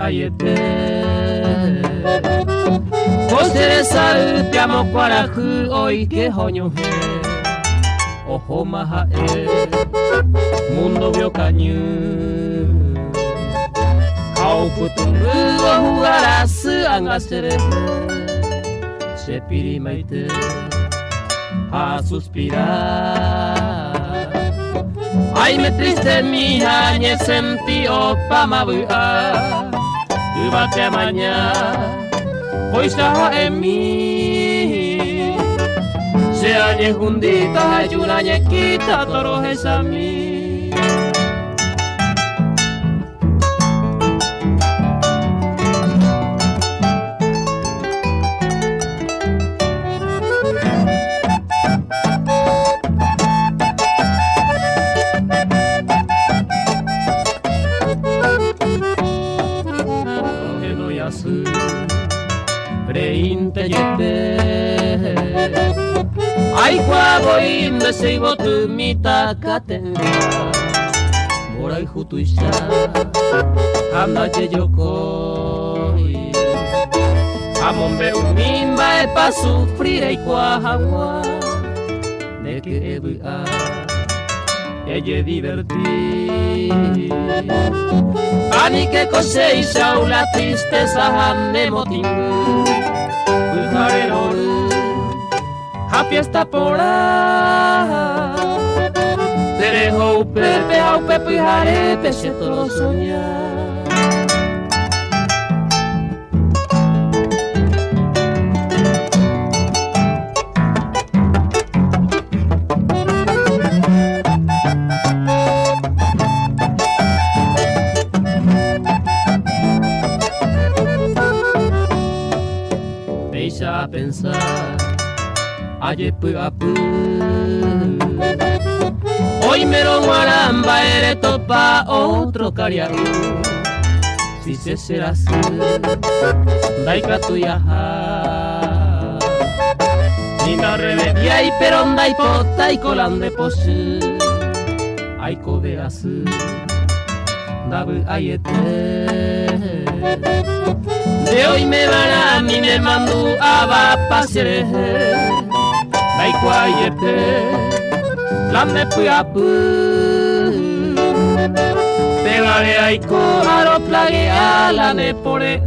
aiete Kosere sau piamo kwarahu oike honyohe Oho mahae Mundo vio kanyu Kau kutumbu ohu arasu angasere Sepiri maite A suspirar Ay me triste mi añe senti opa mabua Ubate mañana Hoy está en mí Se añe jundita ayuna ñequita toro es a mí Reinte yepe Ai kwa boinde seibo tu mita katenga Morai hutu isha Handa che yokoi Amombe umimba e pa sufrire i kwa hamwa De que ebu a Ella divertir Ani que cose isha la tristeza hande motingu A fiesta por ahí Te dejo pepe au pepe y jarepe si esto lo soñar Deixa a pensar Ayepu apu Hoy mero guaramba ere topa outro cariaru Si se será así Daika tu yaha Nina rebedia y peronda y pota y colande posu Aiko de asu Dabu ayete De hoy me van a mí me mando a va pasere Daiko ayete Lame puyapu Pegale aiko aro plage a la ne pore